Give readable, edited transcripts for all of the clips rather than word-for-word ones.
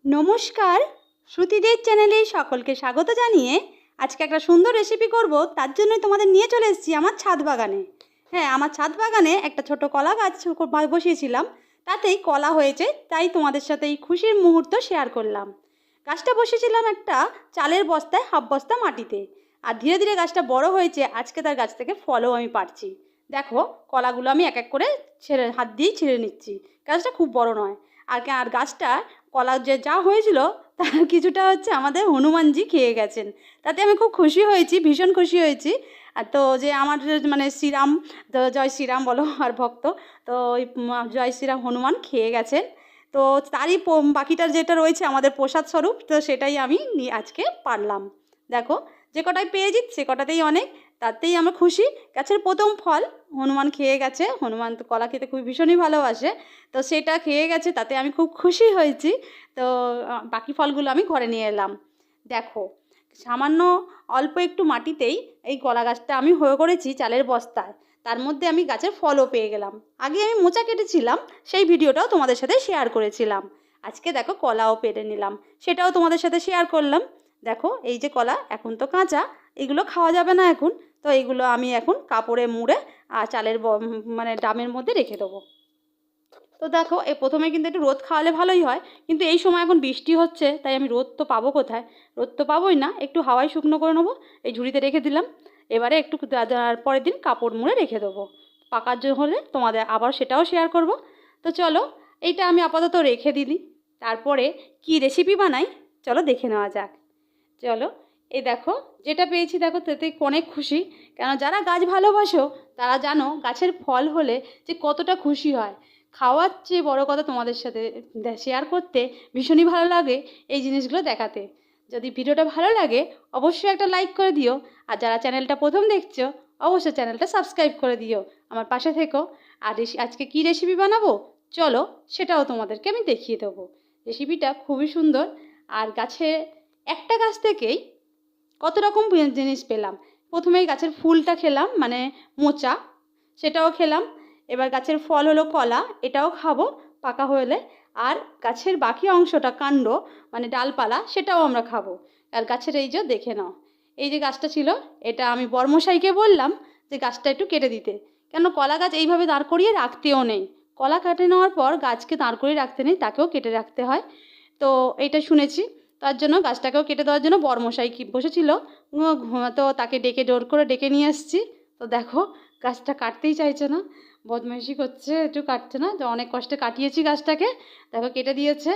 নমস্কার, শ্রুতিদের চ্যানেলে সকলকে স্বাগত জানিয়ে আজকে একটা সুন্দর রেসিপি করব। তার জন্যই তোমাদের নিয়ে চলে এসেছি আমার ছাদ বাগানে। হ্যাঁ, আমার ছাদ বাগানে একটা ছোট কলা গাছ বসিয়েছিলাম, তাতেই কলা হয়েছে, তাই তোমাদের সাথে এই খুশির মুহূর্ত শেয়ার করলাম। গাছটা বসিয়েছিলাম একটা চালের বস্তায়, হাফ বস্তা মাটিতে, আর ধীরে ধীরে গাছটা বড় হয়েছে। আজকে তার গাছ থেকে ফলও আমি পাচ্ছি। দেখো, কলাগুলো আমি এক এক করে হাত দিয়েই ছিঁড়ে নিচ্ছি। গাছটা খুব বড় নয়। আর গাছটা কলা যা হয়েছিল তার কিছুটা হচ্ছে আমাদের হনুমানজি খেয়ে গেছেন। তাতে আমি খুব খুশি হয়েছি, ভীষণ খুশি হয়েছি। আর তো যে আমার মানে শ্রীরাম, তো জয় শ্রীরাম বলো আর ভক্ত, তো ওই জয় শ্রীরাম হনুমান খেয়ে গেছেন। তো তারই বাকিটার যেটা রয়েছে আমাদের প্রসাদ স্বরূপ, তো সেটাই আমি আজকে পারলাম। দেখো, যে কটাই পেয়েছি সে কটাতেই অনেক, তাতেই আমরা খুশি। গাছের প্রথম ফল হনুমান খেয়ে গেছে। হনুমান তো কলা খেতে খুব ভীষণই ভালোবাসে, তো সেটা খেয়ে গেছে, তাতে আমি খুব খুশি হয়েছি। তো বাকি ফলগুলো আমি ঘরে নিয়ে এলাম। দেখো, সামান্য অল্প একটু মাটিতেই এই কলা গাছটা আমি করেছি চালের বস্তায়। তার মধ্যে আমি গাছের ফলও পেয়ে গেলাম। আগে আমি মোচা কেটেছিলাম, সেই ভিডিওটাও তোমাদের সাথে শেয়ার করেছিলাম। আজকে দেখো কলাও পেড়ে নিলাম, সেটাও তোমাদের সাথে শেয়ার করলাম। দেখো, এই যে কলা এখন তো কাঁচা, এগুলো খাওয়া যাবে না এখন। তো এইগুলো আমি এখন কাপড়ে মুড়ে আর চালের মানে ড্রামের মধ্যে রেখে দেবো। তো দেখো, প্রথমে কিন্তু একটু রোদ খাওয়ালে ভালোই হয়, কিন্তু এই সময় এখন বৃষ্টি হচ্ছে, তাই আমি রোদ তো পাবো কোথায়? রোদ তো পাবোই না। একটু হাওয়ায় শুকনো করে নেবো, এই ঝুড়িতে রেখে দিলাম। এবারে একটু পরের দিন কাপড় মুড়ে রেখে দেবো। পাকার জন্য হলে তোমাদের আবার সেটাও শেয়ার করব। তো চলো, এইটা আমি আপাতত রেখে দিই। তারপরে কি রেসিপি বানাই চলো দেখে নেওয়া যাক। চলো, এই দেখো যেটা পেয়েছি, দেখো তাতে অনেক খুশি। কেন, যারা গাছ ভালোবাসো তারা জানো গাছের ফল হলে যে কতটা খুশি হয়। খাওয়ার চেয়ে বড়ো কথা তোমাদের সাথে শেয়ার করতে ভীষণই ভালো লাগে, এই জিনিসগুলো দেখাতে। যদি ভিডিওটা ভালো লাগে অবশ্যই একটা লাইক করে দিও, আর যারা চ্যানেলটা প্রথম দেখছো অবশ্যই চ্যানেলটা সাবস্ক্রাইব করে দিও, আমার পাশে থেকো। আর আজকে কি রেসিপি বানাবো চলো সেটাও তোমাদেরকে আমি দেখিয়ে দেবো। রেসিপিটা খুবই সুন্দর। আর গাছে একটা গাছ থেকেই কত রকম জিনিস পেলাম। প্রথমেই গাছের ফুলটা খেলাম, মানে মোচা, সেটাও খেলাম। এবার গাছের ফল হলো কলা, এটাও খাবো পাকা হলে। আর গাছের বাকি অংশটা, কাণ্ড মানে ডালপালা, সেটাও আমরা খাবো। আর গাছের এই যে দেখে নাও, এই যে গাছটা ছিল, এটা আমি বর্মশাইকে বললাম যে গাছটা একটু কেটে দিতে। কেন, কলা গাছ এইভাবে দাঁড় করিয়ে রাখতেও নেই। কলা কেটে নেওয়ার পর গাছকে দাঁড় করিয়ে রাখতে নেই, তাকেও কেটে রাখতে হয়। তো এইটা শুনেছি, তার জন্য গাছটাকেও কেটে দেওয়ার জন্য বর্মশাই কি বসেছিল, তো তাকে জোর করে ডেকে নিয়ে এসেছি। তো দেখো, গাছটা কাটতেই চাইছে না, বদমাইশি করছে, একটু কাটছে না। তো অনেক কষ্টে কাটিয়েছি গাছটাকে, দেখো কেটে দিয়েছে।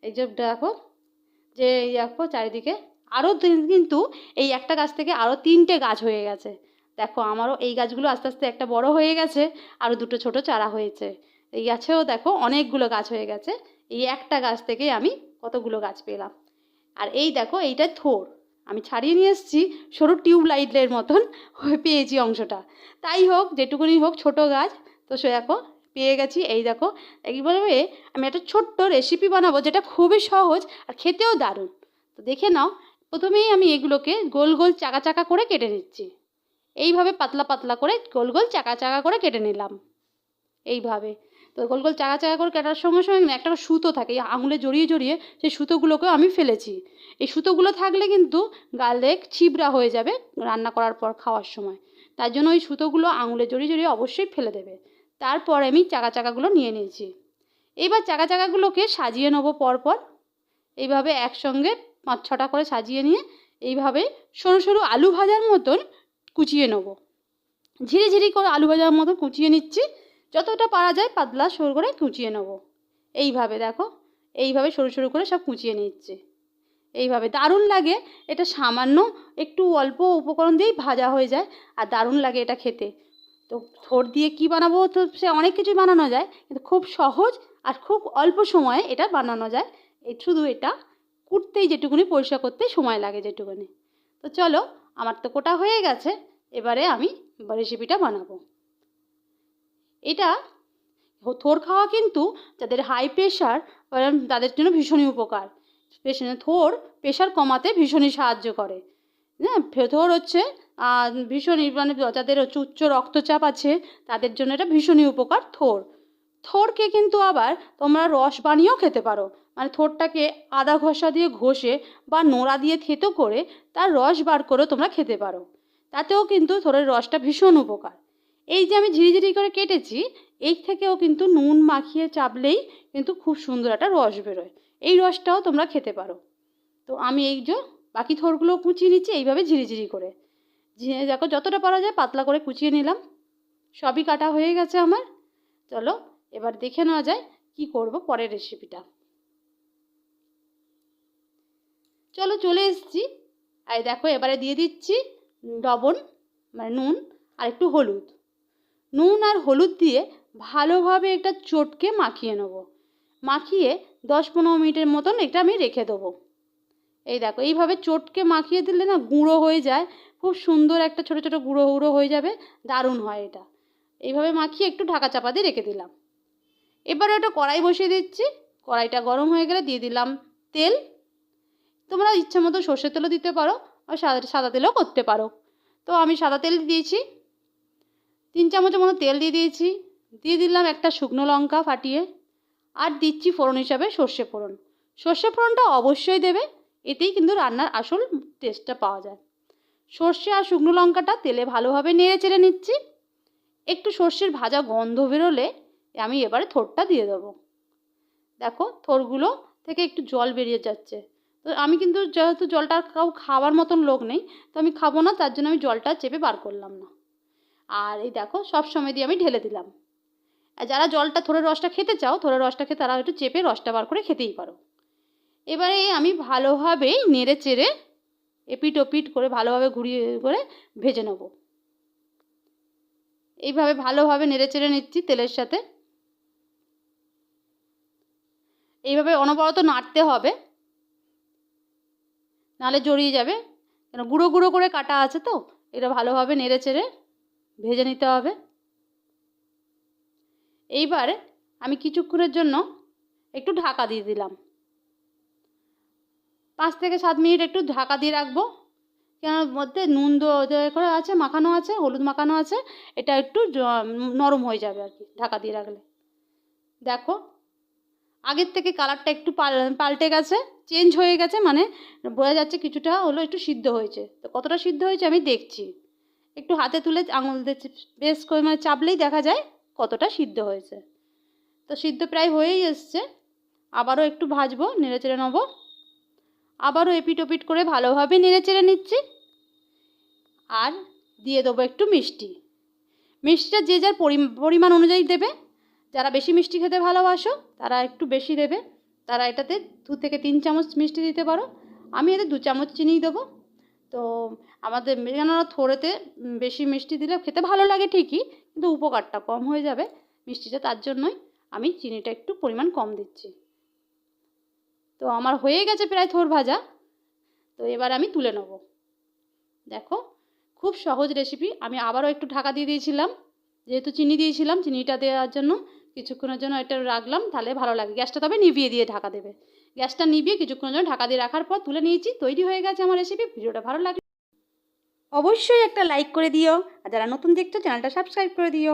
এই যে দেখো, যে দেখো চারিদিকে আরও কিন্তু এই একটা গাছ থেকে আরও 3টে গাছ হয়ে গেছে। দেখো, আমারও এই গাছগুলো আস্তে আস্তে একটা বড় হয়ে গেছে, আরও 2টো ছোট চারা হয়েছে। এই গাছেও দেখো অনেকগুলো গাছ হয়ে গেছে। এই একটা গাছ থেকে আমি কতগুলো গাছ পেলাম। আর এই দেখো, এইটা থোড় আমি ছাড়িয়ে নিয়ে এসেছি, সরু টিউবলাইটের মতন পেয়েছি অংশটা। তাই হোক, যেটুকুনি হোক, ছোট গাছ তো সে দেখো পেয়ে গেছি। এই দেখো, এইভাবে আমি একটা ছোট্ট রেসিপি বানাবো, যেটা খুবই সহজ আর খেতেও দারুণ। তো দেখে নাও, প্রথমেই আমি এগুলোকে গোল গোল চাকা চাকা করে কেটে নিচ্ছি। এইভাবে পাতলা পাতলা করে গোল গোল চাকা চাকা করে কেটে নিলাম, এইভাবে। তো গোল গোল চাকা চাকা করে কাটার সঙ্গে সঙ্গে একটা সুতো থাকে, এই আঙুলে জড়িয়ে জড়িয়ে সেই সুতোগুলোকেও আমি ফেলেছি। এই সুতোগুলো থাকলে কিন্তু গালে ছিবড়া হয়ে যাবে রান্না করার পর খাওয়ার সময়। তার জন্য ওই সুতোগুলো আঙুলে জড়িয়ে জড়িয়ে অবশ্যই ফেলে দেবে। তারপর আমি চাকা চাকাগুলো নিয়ে নিয়েছি। এইবার চাকা চাকাগুলোকে সাজিয়ে নেবো পরপর, এইভাবে একসঙ্গে 5-6টা করে সাজিয়ে নিয়ে এইভাবে সরু সরু আলু ভাজার মতন কুচিয়ে নেবো। ঝিরি ঝিরি করে আলু ভাজার মতো কুচিয়ে নিচ্ছি, যতটা পারা যায় পাতলা সরু করে কুচিয়ে নেবো। এইভাবে দেখো, এইভাবে সরু সরু করে সব কুচিয়ে নিচ্ছে। এইভাবে দারুণ লাগে এটা, সামান্য একটু অল্প উপকরণ দিয়েই ভাজা হয়ে যায়, আর দারুণ লাগে এটা খেতে। তো থোড় দিয়ে কি বানাবো, তো সে অনেক কিছুই বানানো যায়, কিন্তু খুব সহজ আর খুব অল্প সময়ে এটা বানানো যায়। শুধু এটা কুটতেই যেটুকুনি, পরিষ্কার করতেই সময় লাগে যেটুকুনি। তো চলো, আমার তো কোটা হয়ে গেছে, এবারে আমি রেসিপিটা বানাবো। এটা থোড় খাওয়া কিন্তু যাদের হাই প্রেশার তাদের জন্য ভীষণই উপকার। থোড় প্রেশার কমাতে ভীষণই সাহায্য করে। হ্যাঁ, থোড় হচ্ছে ভীষণই, মানে যাদের উচ্চ রক্তচাপ আছে তাদের জন্য এটা ভীষণই উপকার থোড়। থোড়কে কিন্তু আবার তোমরা রস বানিয়েও খেতে পারো, মানে থোড়টাকে আদা ঘষা দিয়ে ঘষে বা নোড়া দিয়ে থেতো করে তার রস বার করেও তোমরা খেতে পারো, তাতেও কিন্তু থোড়ের রসটা ভীষণ উপকার। এই যে আমি ঝিরিঝিরি করে কেটেছি, এই থেকেও কিন্তু নুন মাখিয়ে চাপলেই কিন্তু খুব সুন্দর একটা রস বেরোয়, এই রসটাও তোমরা খেতে পারো। তো আমি এই যে বাকি থোড়গুলো কুচিয়ে নিচ্ছি এইভাবে ঝিরিঝিরি করে, দেখো যতটা পারা যায় পাতলা করে কুচিয়ে নিলাম। সবই কাটা হয়ে গেছে আমার। চলো এবার দেখে নেওয়া যায় কি করব পরের রেসিপিটা। চলো চলে এসেছি। আর দেখো এবারে দিয়ে দিচ্ছি লবণ, মানে নুন আর একটু হলুদ। নুন আর হলুদ দিয়ে ভালোভাবে এটা চটকে মাখিয়ে নেব। মাখিয়ে 10-15 মিনিটের মতন এটা আমি রেখে দেবো। এই দেখো এইভাবে চটকে মাখিয়ে দিলে না গুঁড়ো হয়ে যায়, খুব সুন্দর একটা ছোটো ছোটো গুঁড়ো গুঁড়ো হয়ে যাবে, দারুণ হয় এটা। এইভাবে মাখিয়ে একটু ঢাকা চাপা দিয়ে রেখে দিলাম। এবারে একটা কড়াই বসিয়ে দিচ্ছি। কড়াইটা গরম হয়ে গেলে দিয়ে দিলাম তেল। তোমরা ইচ্ছা মতো সর্ষের তেলও দিতে পারো আর সাদা তেলও করতে পারো। তো আমি সাদা তেল দিয়েছি, 3 চামচের মতো তেল দিয়ে দিয়েছি। দিয়ে দিলাম একটা শুকনো লঙ্কা ফাটিয়ে, আর দিচ্ছি ফোড়ন হিসাবে সর্ষে ফোড়ন। সর্ষে ফোড়নটা অবশ্যই দেবে, এতেই কিন্তু রান্নার আসল টেস্টটা পাওয়া যায়। সর্ষে আর শুকনো লঙ্কাটা তেলে ভালোভাবে নেড়ে চেড়ে নিচ্ছি। একটু সর্ষের ভাজা গন্ধ বেরোলে আমি এবারে থোড়টা দিয়ে দেবো। দেখো থোড়গুলো থেকে একটু জল বেরিয়ে যাচ্ছে। তো আমি কিন্তু যেহেতু জলটা কাউ খাওয়ার মতন লোক নেই, তো আমি খাবো না, তার জন্য আমি জলটা চেপে বার করলাম না। আর এই দেখো সব সময় দিয়ে আমি ঢেলে দিলাম। আর যারা জলটা থোড়ের রসটা খেতে চাও, থোড়ের রসটা খেয়ে তারা একটু চেপে রসটা বার করে খেতেই পারো। এবারে আমি ভালোভাবে নেড়ে চেড়ে এপিট ওপিট করে ভালোভাবে ঘুরিয়ে করে ভেজে নেব। এইভাবে ভালোভাবে নেড়ে চেড়ে নিচ্ছি তেলের সাথে। এইভাবে অনবরত নাড়তে হবে, নাহলে জড়িয়ে যাবে, কেন গুঁড়ো গুঁড়ো করে কাটা আছে তো। এটা ভালোভাবে নেড়ে চেড়ে ভেজে নিতে হবে। এইবারে আমি কিছুক্ষণের জন্য একটু ঢাকা দিয়ে দিলাম। 5 থেকে 7 মিনিট একটু ঢাকা দিয়ে রাখবো, কেন মধ্যে নুন করে আছে, মাখানো আছে, হলুদ মাখানো আছে, এটা একটু নরম হয়ে যাবে আর কি ঢাকা দিয়ে রাখলে। দেখো আগের থেকে কালারটা একটু পাল্টে গেছে, চেঞ্জ হয়ে গেছে, মানে বোঝা যাচ্ছে কিছুটা হলো একটু সিদ্ধ হয়েছে। তো কতটা সিদ্ধ হয়েছে আমি দেখছি, একটু হাতে তুলে আঙুল দিয়ে বেশ করে মানে চাপলেই দেখা যায় কতটা সিদ্ধ হয়েছে। তো সিদ্ধ প্রায় হয়েই এসছে। আবারও একটু ভাজবো, নেড়ে চেড়ে নেবো। আবারও এপিট ওপিট করে ভালোভাবে নেড়ে চেড়ে নিচ্ছি। আর দিয়ে দেবো একটু মিষ্টি। মিষ্টিটা যে যার পরিমাণ অনুযায়ী দেবে। যারা বেশি মিষ্টি খেতে ভালোবাসো তারা একটু বেশি দেবে, তারা এটাতে 2 থেকে 3 চামচ মিষ্টি দিতে পারো। আমি এতে 2 চামচ চিনি দেবো। তো আমাদের কেননা থোড়েতে বেশি মিষ্টি দিলে খেতে ভালো লাগে ঠিকই, কিন্তু উপকারটা কম হয়ে যাবে মিষ্টিটা, তার জন্যই আমি চিনিটা একটু পরিমাণ কম দিচ্ছি। তো আমার হয়ে গেছে প্রায় থোড় ভাজা। তো এবার আমি তুলে নেব। দেখো খুব সহজ রেসিপি। আমি আবারও একটু ঢাকা দিয়ে দিয়েছিলাম, যেহেতু চিনি দিয়েছিলাম, চিনিটা দেওয়ার জন্য কিছুক্ষণের জন্য এটা রাখলাম, তাহলে ভালো লাগে। গ্যাসটা তবে নিভিয়ে দিয়ে ঢাকা দেবে। গ্যাসটা নিভিয়ে কিছুক্ষণের জন্য ঢাকা দিয়ে রাখার পর তুলে নিয়েছি। তৈরি হয়ে গেছে আমার রেসিপি। ভিডিওটা ভালো লাগলে অবশ্যই একটা লাইক করে দিও, আর যারা নতুন দেখছো চ্যানেলটা সাবস্ক্রাইব করে দিও।